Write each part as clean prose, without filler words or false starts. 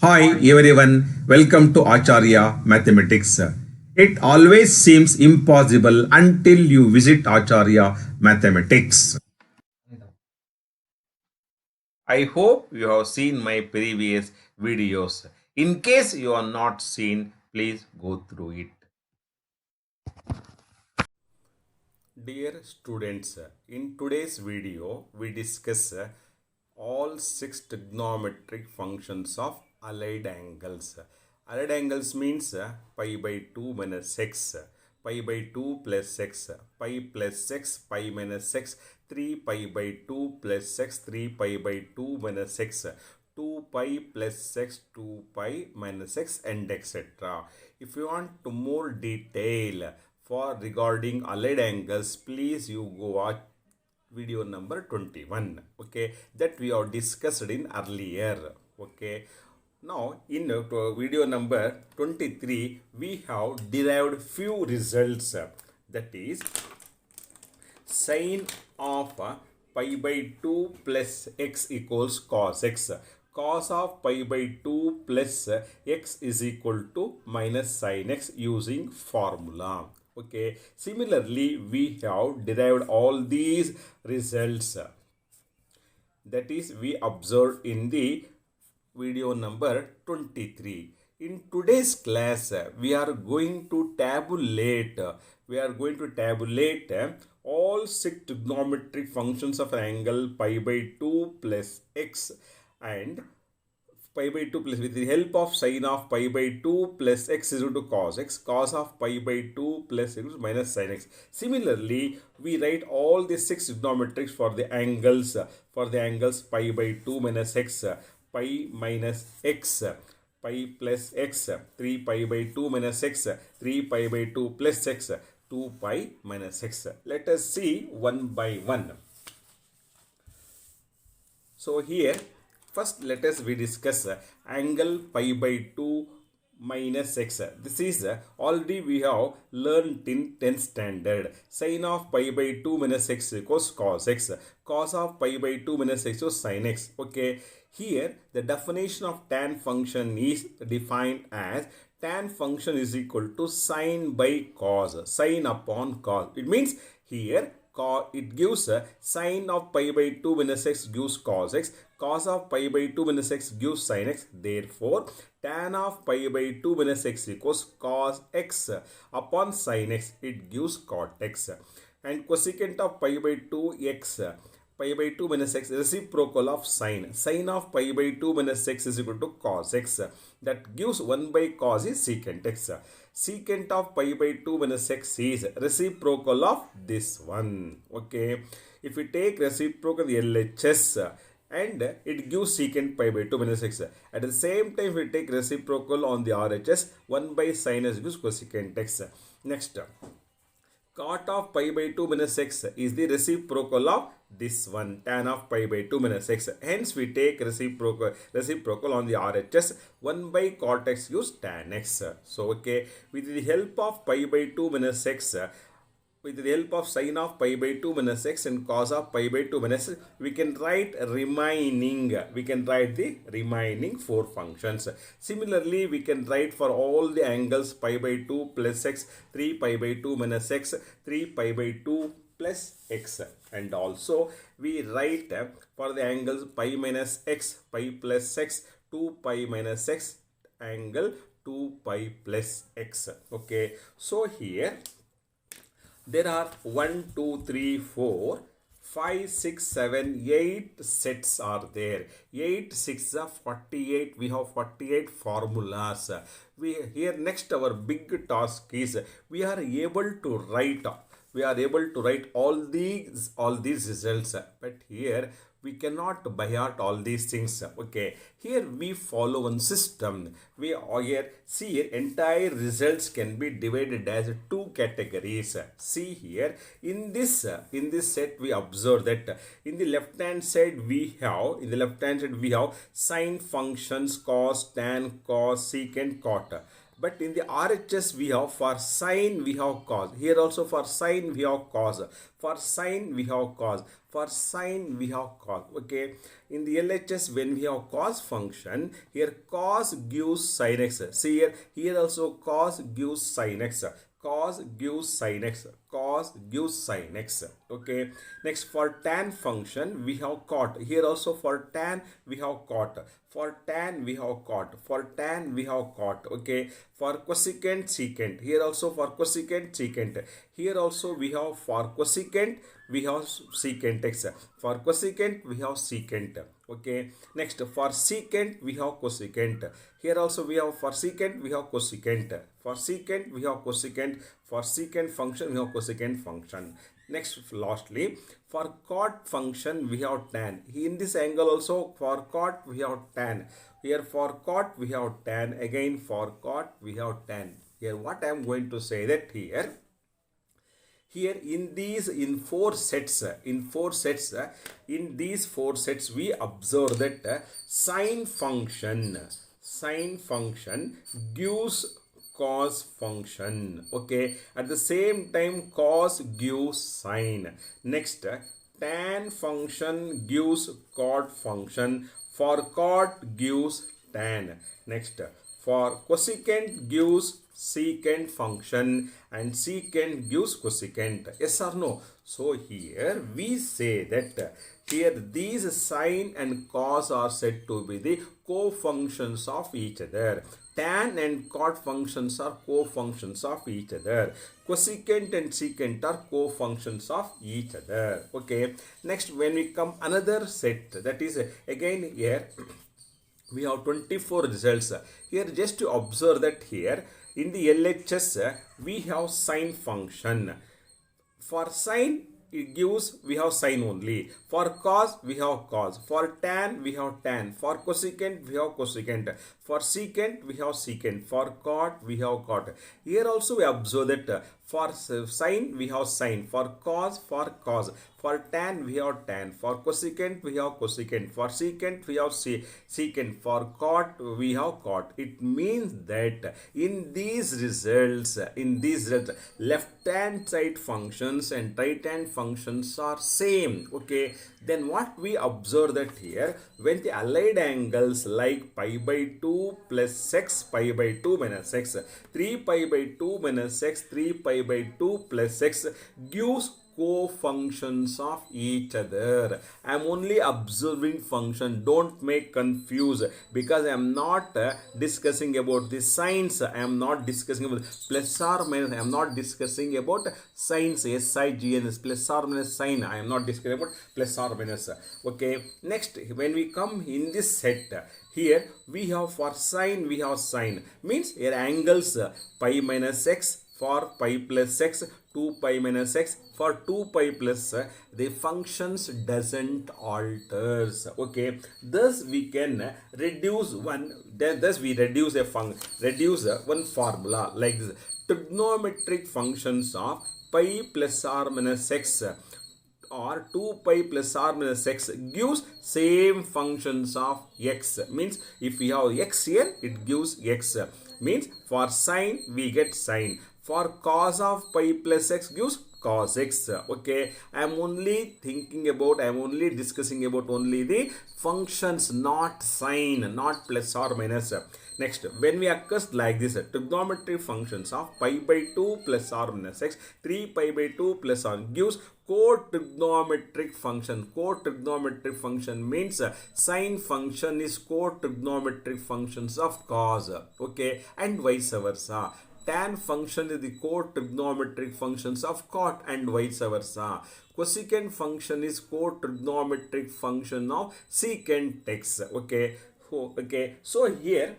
Hi everyone, welcome to Acharya Mathematics. It always seems impossible until you visit Acharya Mathematics. I hope you have seen my previous videos. In case you are not seen, please go through it. Dear students, in today's video, we discuss all six trigonometric functions of allied angles. Allied angles means pi by 2 minus x, pi by 2 plus x, pi plus x, pi minus x, 3 pi by 2 plus x, 3 pi by 2 minus x, 2 pi plus x, 2 pi minus x, and etc. If you want to more detail for regarding allied angles, please you go watch video number 21, okay, that we have discussed in earlier. Okay, now in video number 23 we have derived few results, that is sine of pi by 2 plus x equals cos x. Cos of pi by 2 plus x is equal to minus sin x using formula. Okay, similarly we have derived all these results, that is we observed in the video number 23. In today's class, we are going to tabulate all six trigonometric functions of angle pi by 2 plus x and pi by 2 plus, with the help of sine of pi by 2 plus x is equal to cos x, cos of pi by 2 plus x minus sin x. Similarly, we write all the six trigonometrics for the angles pi by 2 minus x, pi minus x, pi plus x, 3 pi by 2 minus x, 3 pi by 2 plus x, 2 pi minus x. Let us see one by one. So here, first let us we discuss angle pi by 2 minus x. This is already we have learned in 10th standard. Sin of pi by 2 minus x equals cos x. Cos of pi by 2 minus x equals sin x. Okay. Here the definition of tan function is defined as tan function is equal to sine by cos. Sine upon cos. It means here it gives sine of pi by 2 minus x gives cos x, cos of pi by 2 minus x gives sin x. Therefore, tan of pi by 2 minus x equals cos x upon sin x, it gives cot x. And cosecant of pi by 2 x, pi by 2 minus x, reciprocal of sine. Sine of pi by 2 minus x is equal to cos x. That gives 1 by cos is secant x. Secant of pi by 2 minus x is reciprocal of this one. Okay. If we take reciprocal LHS, and it gives secant pi by 2 minus x. At the same time, if we take reciprocal on the RHS, 1 by sin x gives cosecant x. Next, cot of pi by 2 minus x is the reciprocal of this one, tan of pi by 2 minus x. Hence, we take reciprocal on the RHS, 1 by cot x gives tan x. So, okay, with the help of pi by 2 minus x, with the help of sine of pi by 2 minus x and cos of pi by 2 minus x, we can write the remaining four functions. Similarly, we can write for all the angles pi by 2 plus x, 3 pi by 2 minus x, 3 pi by 2 plus x. And also we write for the angles pi minus x, pi plus x, 2 pi minus x, angle 2 pi plus x. Okay, so here there are 1, 2, 3, 4, 5, 6, 7, 8 sets are there. 8, 6 are 48. We have 48 formulas. We here next our big task is we are able to write all these results. But here we cannot by heart all these things. Okay, here we follow one system. We here see here entire results can be divided as two categories. See here in this set we observe that in the left hand side we have sine functions cos, tan, cos, secant, cot. But in the RHS we have for sine we have cos. Here also for sine we have cos. For sine we have cos. For sine we have cos. Okay. In the LHS when we have cos function, here cos gives sin x. See here also cos gives sin x. Cos gives sin x. Cos gives sin x. Okay. Next for tan function we have cot. Here also for tan we have cot. For tan we have cot. For tan we have cot. Okay. For cosecant secant. Here also for cosecant secant. Here also we have for cosecant we have secant x. For cosecant we have secant. Okay. Next for secant we have cosecant. Here also we have for secant we have cosecant. For secant we have cosecant. For secant function we have cosecant function. Next, lastly, for cot function we have tan. In this angle also for cot we have tan. Here for cot we have tan. Again for cot we have tan. Here what I am going to say that here in these four sets we observe that sine function gives cos function. Okay, at the same time cos gives sine. Next, tan function gives cot function. For cot gives tan. Next, for cosecant gives secant function, and secant gives cosecant. Yes or no? So here we say that here these sine and cos are said to be the co-functions of each other. Tan and cot functions are co-functions of each other. Cosecant and secant are co-functions of each other. Okay. Next, when we come another set, that is again here we have 24 results. Here just to observe that here in the LHS we have sine function. For sine it gives we have sine only. For cos we have cos. For tan we have tan. For cosecant we have cosecant. For secant we have secant. For cot we have cot. Here also we observe that for sine we have sine. For cos For tan we have tan. For cosecant we have cosecant. For secant we have secant. For cot we have cot. It means that in these results, left hand side functions and right hand functions are same. Okay. Then what we observe that here, when the allied angles like pi by 2 plus x, pi by 2 minus x, 3 pi by 2 minus x, 3 pi by 2 plus x gives co-functions of each other. I am only observing function. Don't make confuse, because I am not discussing about the signs. I am not discussing about plus or minus. I am not discussing about signs. S-I-G-N-S, plus or minus sign. I am not discussing about plus or minus. Okay. Next, when we come in this set, here we have for sine we have sine. Means here angles pi minus x. For pi plus x, 2 pi minus x. For 2 pi plus, the functions doesn't alters. Okay. Thus we can reduce one. Thus we reduce one formula like this. Trigonometric functions of pi plus or minus x or 2 pi plus or minus x gives same functions of x. Means if we have x here, it gives x. Means for sine we get sine. For cos of pi plus x gives cos x. Okay. I am only discussing about only the functions, not sine, not plus or minus. Next, when we occurs like this, trigonometric functions of pi by 2 plus or minus x, 3 pi by 2 plus or gives co-trigonometric function. Co-trigonometric function means sine function is co-trigonometric functions of cos. Okay. And vice versa. Tan function is the co-trigonometric functions of cot and vice versa. Cosecant function is co-trigonometric function of secant x. Okay. Okay. So here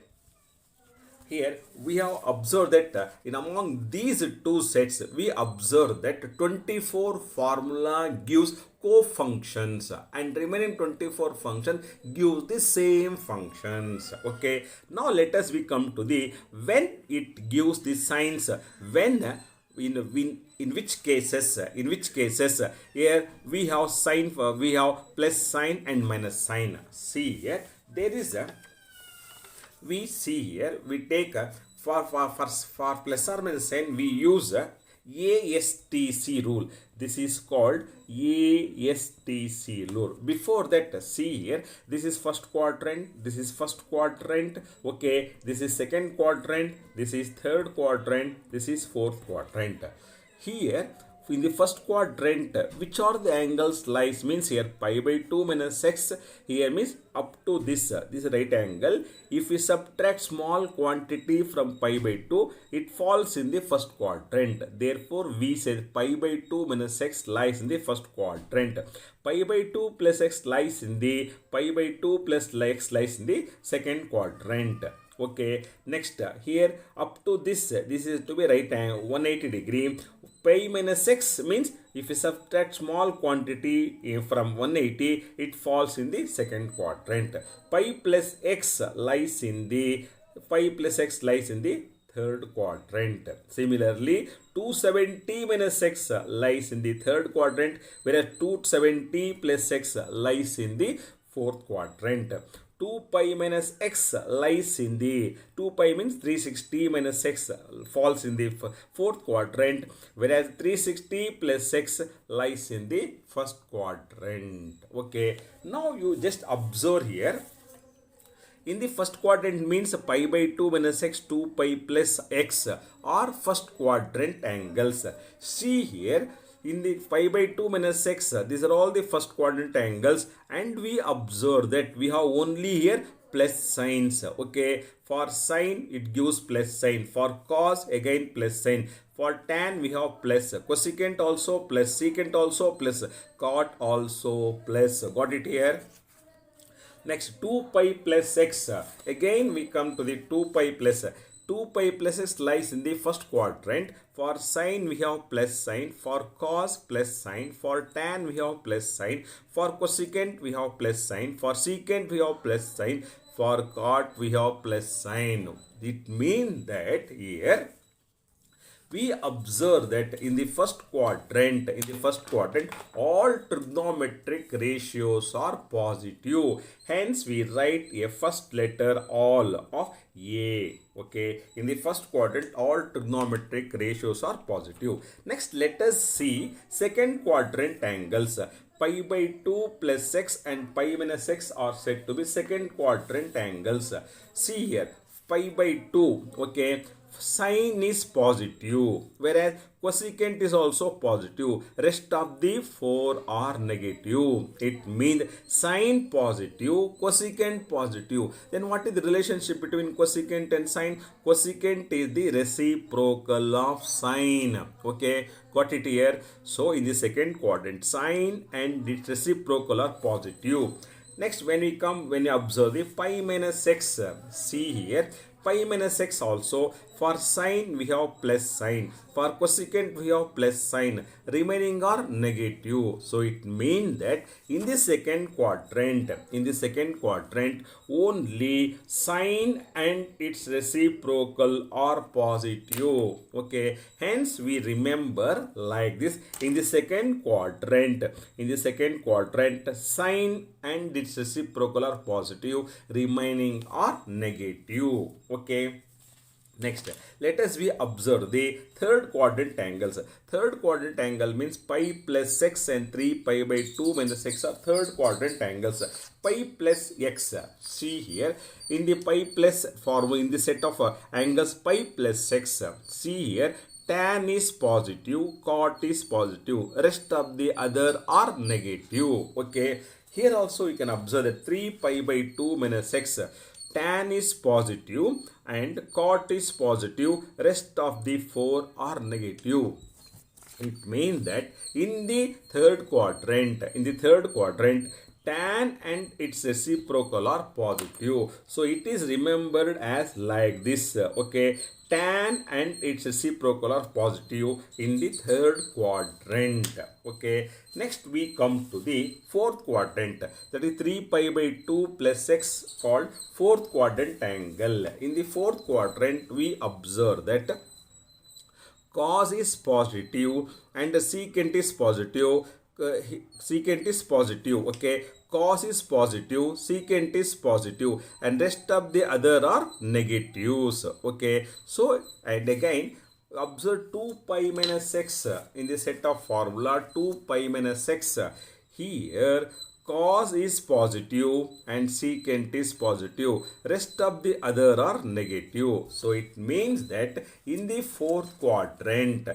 we have observed that in among these two sets, we observe that 24 formula gives co-functions and remaining 24 function gives the same functions. Okay. Now let us come to the when it gives the signs, when in which cases here we have sign, we have plus sign and minus sign. See here there is a we see here, we take For plus or minus sign, we use ASTC rule. This is called ASTC rule. Before that, see here, this is first quadrant, this is first quadrant, okay, this is second quadrant, this is third quadrant, this is fourth quadrant. Here, in the first quadrant, which are the angles lies means here pi by 2 minus x, here means up to this right angle. If we subtract small quantity from pi by 2, it falls in the first quadrant. Therefore, we said pi by 2 minus x lies in the first quadrant. Pi by 2 plus x lies in the pi by 2 plus x lies in the second quadrant. Okay, next here up to this is to be right angle 180 degree. Pi minus x means if you subtract small quantity from 180, it falls in the second quadrant. Pi plus x lies in the third quadrant. Similarly, 270 minus x lies in the third quadrant, whereas 270 plus x lies in the fourth quadrant. 2 pi minus x lies in the 2 pi means 360 minus x falls in the fourth quadrant, whereas 360 plus x lies in the first quadrant. Okay, now you just observe here. In the first quadrant means pi by 2 minus x, 2 pi plus x are first quadrant angles. See here, in the pi by 2 minus x, these are all the first quadrant angles, and we observe that we have only here plus signs. Okay, for sine it gives plus sign, for cos again plus sign, for tan we have plus, cosecant also plus, secant also plus, cot also plus. Got it here? Next, 2 pi plus x. Again we come to the 2 pi plus. 2 pi plus x lies in the first quadrant. For sine we have plus sign, for cos plus sign, for tan we have plus sign, for cosecant we have plus sign, for secant we have plus sign, for cot we have plus sign. It means that here we observe that in the first quadrant, all trigonometric ratios are positive. Hence, we write a first letter all of A. Okay, in the first quadrant, all trigonometric ratios are positive. Next, let us see second quadrant angles. Pi by 2 plus x and pi minus x are said to be second quadrant angles. See here, pi by 2, okay, sine is positive, whereas cosecant is also positive. Rest of the 4 are negative. It means sine positive, cosecant positive. Then what is the relationship between cosecant and sine? Cosecant is the reciprocal of sine. Okay, got it here? So in the second quadrant, sine and its reciprocal are positive. Next, when you observe the pi minus x, see here, pi minus x also, for sine we have plus sign, for cosecant we have plus sign, remaining are negative. So it means that in the second quadrant, only sine and its reciprocal are positive. Okay, hence we remember like this. In the second quadrant, sine and its reciprocal are positive, remaining are negative. Okay. Next, let us observe the third quadrant angles. Third quadrant angle means pi plus x and 3 pi by 2 minus x are third quadrant angles. Pi plus x, see here, in the pi plus form, in the set of angles pi plus x, see here, tan is positive, cot is positive, rest of the other are negative. Okay, here also you can observe that 3 pi by 2 minus x, tan is positive and cot is positive, rest of the 4 are negative. It means that in the third quadrant, tan and its reciprocal are positive. So it is remembered as like this. Okay, tan and its reciprocal are positive in the third quadrant. Okay, next we come to the fourth quadrant, that is 3 pi by 2 plus x, called fourth quadrant angle. In the fourth quadrant, we observe that cos is positive and secant is positive. Okay, cos is positive, secant is positive, and rest of the other are negatives. Okay, so and again observe 2 pi minus x in the set of formula 2 pi minus x. Here cos is positive and secant is positive, rest of the other are negative. So it means that in the fourth quadrant,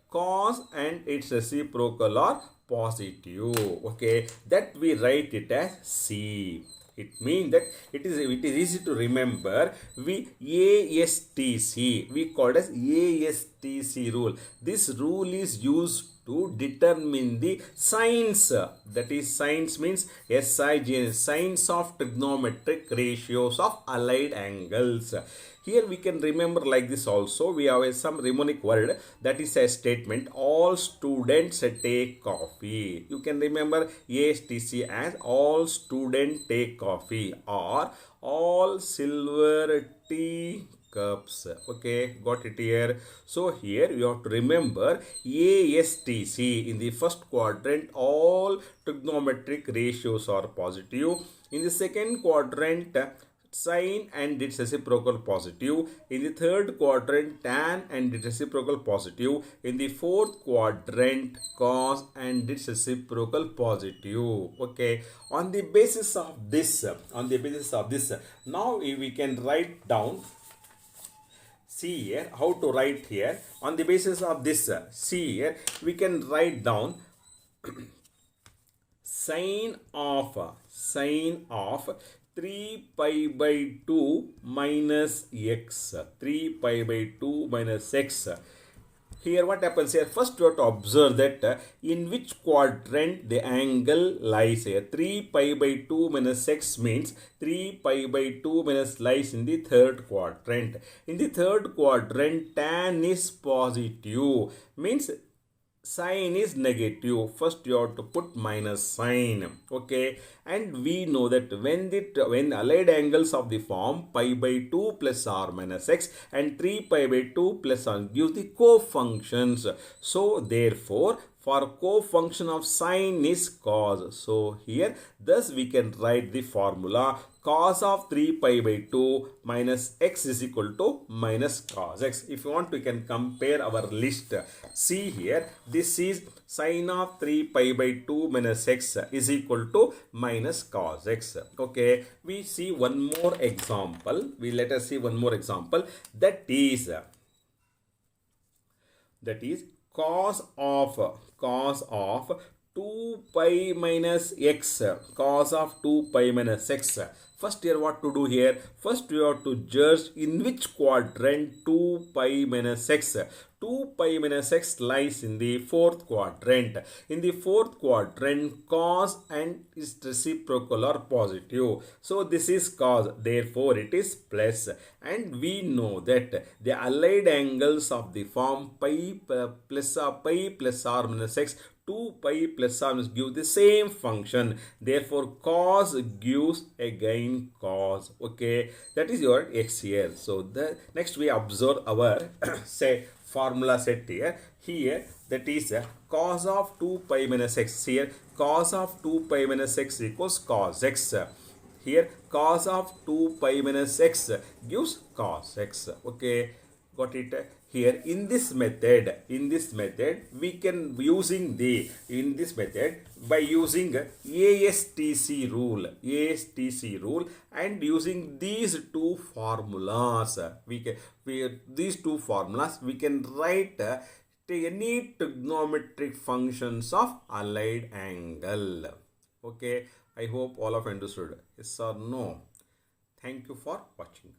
cos and its reciprocal are positive. Okay, that we write it as C. It means that it is easy to remember. We called as ASTC rule. This rule is used to determine the signs. That is, signs means SIGN, signs of trigonometric ratios of allied angles. Here we can remember like this also. We have some mnemonic word, that is a statement, all students take coffee. You can remember ASTC as all students take coffee, or all silver tea cups. Okay, got it here. So here you have to remember ASTC. In the first quadrant all trigonometric ratios are positive. In the second quadrant sine and its reciprocal positive. In the third quadrant tan and its reciprocal positive. In the fourth quadrant cos and its reciprocal positive. Okay, on the basis of this, now we can write down. See here how to write here. On the basis of this, see here we can write down sine of 3 pi by 2 minus x. 3 pi by 2 minus x. Here what happens here? First you have to observe that in which quadrant the angle lies here. 3 pi by 2 minus x means 3 pi by 2 minus lies in the third quadrant. In the third quadrant tan is positive, means sign is negative. First you have to put minus sign. Okay, and we know that when allied angles of the form pi by 2 plus r minus x and 3 pi by 2 plus r gives the co-functions. So therefore for co-function of sine is cos. So here thus we can write the formula cos of 3 pi by 2 minus x is equal to minus cos x. If you want, we can compare our list. See here, this is sine of 3 pi by 2 minus x is equal to minus cos x. Okay, we see one more example. Let us see one more example. That is cos of 2 pi minus x. Cos of 2 pi minus x. First here what to do here? First you have to judge in which quadrant 2 pi minus x. 2 pi minus x lies in the fourth quadrant. In the fourth quadrant cos and its reciprocal are positive. So this is cos, therefore it is plus. And we know that the allied angles of the form pi plus r minus x, 2 pi plus r minus give the same function. Therefore cos gives again cos. Okay, that is your x here. So the next we observe our say formula set here. Here that is cos of 2 pi minus x. Here cos of 2 pi minus x equals cos x. Here cos of 2 pi minus x gives cos x. Okay, got it? Here in this method we can by using ASTC rule and using these two formulas we can write any trigonometric functions of allied angle. Okay, I hope all of you understood. Yes or no? Thank you for watching.